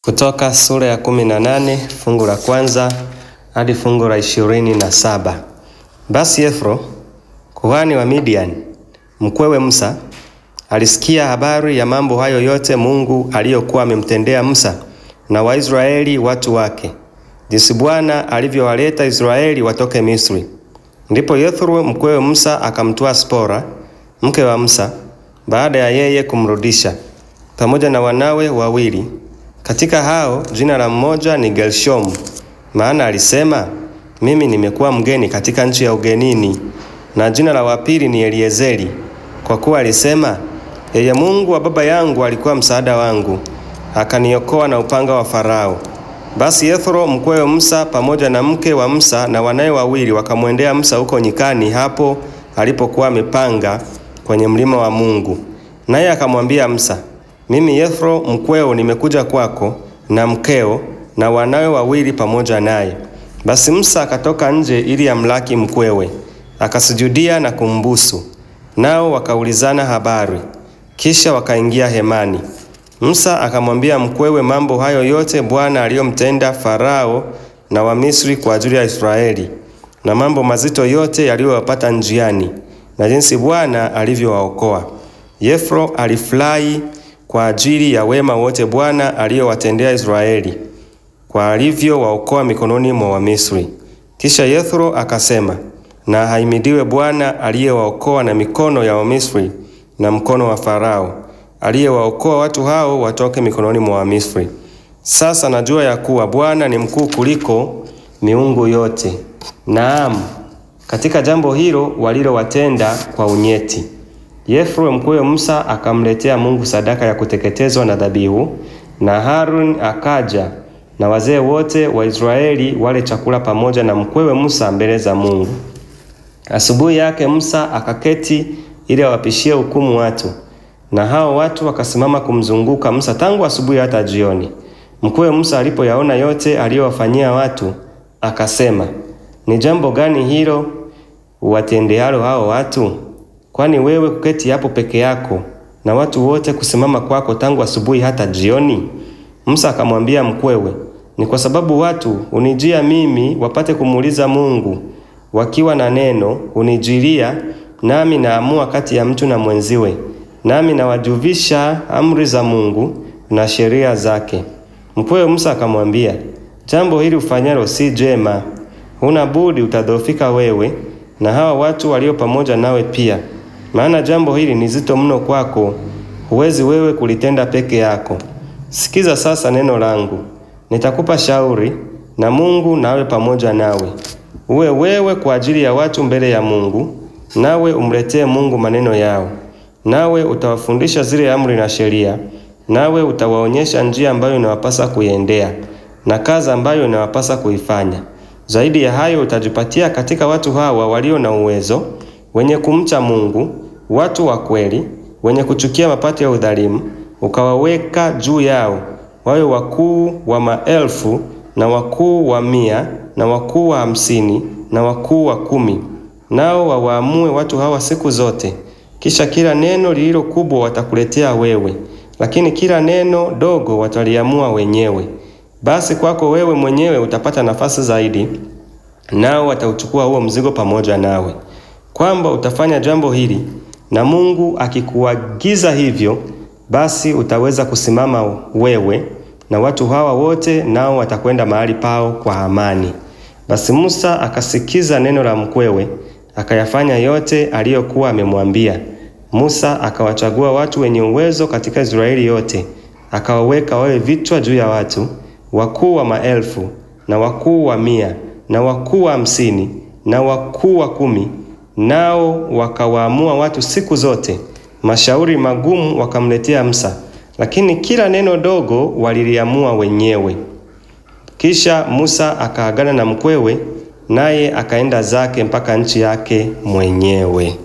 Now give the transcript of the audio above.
Kutoka sura ya 18 fungu la kwanza hadi fungu la 27. Basi Yethro, kuhani wa Midian, mkwewe Musa, alisikia habari ya mambo hayo yote Mungu aliyokuwa amemtendea Musa na Waisraeli watu wake, jinsi Bwana alivyowaleta Israeli watoke Misri. Ndipo Yethro mkwewe Musa akamtoa Spora, mke wa Musa, baada ya yeye kumrudisha, pamoja na wanawe wawili. Katika hao jina la mmoja ni Gershomu, maana alisema, mimi nimekuwa mgeni katika nchi ya ugenini, na jina la wapili ni Eliezeri, kwa kuwa alisema, yeye Mungu wa baba yangu alikuwa msaada wangu, akaniokoa na upanga wa Farao. Basi Yethro mkwewe Musa pamoja na mke wa Musa na wanawe wawili wakamwendea Musa huko nyikani, hapo alipokuwa amepanga kwenye mlima wa Mungu. Naye akamwambia Musa, mimi Yethro mkweo nimekuja kwako na mkeo na wanawe wawili pamoja naye. Basi Musa akatoka nje ili amlaki mkwewe, akasujudia na kumbusu. Nao wakaulizana habari, kisha wakaingia hemani. Musa akamwambia mkwewe mambo hayo yote Bwana aliyomtenda Farao na Wamisri kwa ajili ya Israeli, na mambo mazito yote yaliyowapata njiani, na jinsi Bwana alivyowaokoa. Yethro alifurahi kwa ajili ya wema wote Bwana aliyowatendea Israeli, kwa alivyowaokoa mikononi mwa Wamisri. Kisha Yethro akasema, na ahimidiwe Bwana aliyewaokoa na mikono ya Wamisri na mkono wa Farao, aliyewaokoa watu hao watoke mikononi mwa Wamisri. Sasa najua ya kuwa Bwana ni mkuu kuliko miungu yote. Naam, katika jambo hilo walilowatenda kwa unyeti. Yethro mkwewe Musa akamletea Mungu sadaka ya kuteketezwa na dhabihu, na Harun akaja na wazee wote wa Israeli wale chakula pamoja na mkwewe Musa mbele za Mungu. Asubuhi yake Musa akaketi ili awapishie hukumu watu, na hao watu wakasimama kumzunguka Musa tangu asubuhi hata jioni. Mkwewe Musa alipoyaona yote aliyowafanyia watu, akasema, ni jambo gani hilo uwatendealo hao watu? Kwani wewe kuketi hapo peke yako na watu wote kusimama kwako tangu asubuhi hata jioni? Musa akamwambia mkwewe, ni kwa sababu watu unijia mimi wapate kumuuliza Mungu, wakiwa na neno unijilia, nami naamua kati ya mtu na mwenziwe, nami nawajuvisha amri za Mungu na sheria zake. Mkwewe Musa akamwambia, jambo hili ufanyalo si jema, huna budi utadhoofika wewe na hawa watu walio pamoja nawe pia, maana jambo hili ni zito mno kwako, huwezi wewe kulitenda peke yako. Sikiza sasa neno langu, nitakupa shauri, na Mungu nawe pamoja nawe. Uwe wewe kwa ajili ya watu mbele ya Mungu, nawe umletee Mungu maneno yao. Nawe utawafundisha zile amri na sheria, nawe utawaonyesha njia ambayo inawapasa kuiendea, na kazi ambayo inawapasa kuifanya. Zaidi ya hayo utajipatia katika watu hawa walio na uwezo, wenye kumcha Mungu, watu wa kweli, wenye kuchukia mapato ya udhalimu, ukawaweka juu yao, wawe wakuu wa 1000 na wakuu wa 100 na wakuu wa 50 na wakuu wa 10. Nao wawaamue watu hawa siku zote. Kisha kila neno lililo kubwa watakuletea wewe, lakini kila neno dogo wataliamua wenyewe. Basi kwako wewe mwenyewe utapata nafasi zaidi, nao watauchukua huo mzigo pamoja nawe. Kwamba utafanya jambo hili, na Mungu akikuagiza hivyo, basi utaweza kusimama wewe na watu hawa wote, nao watakwenda mahali pao kwa amani. Basi Musa akasikiza neno la mkwewe, akayafanya yote aliyokuwa amemwambia. Musa akawachagua watu wenye uwezo katika Israeli yote, akawaweka wawe vichwa juu ya watu, wakuu wa 1000 na wakuu wa 100 na wakuu wa 50 na wakuu wa 10. Nao wakawaamua watu siku zote. Mashauri magumu wakamletea Musa, lakini kila neno dogo waliliamua wenyewe. Kisha Musa akaagana na mkwewe, naye akaenda zake mpaka nchi yake mwenyewe.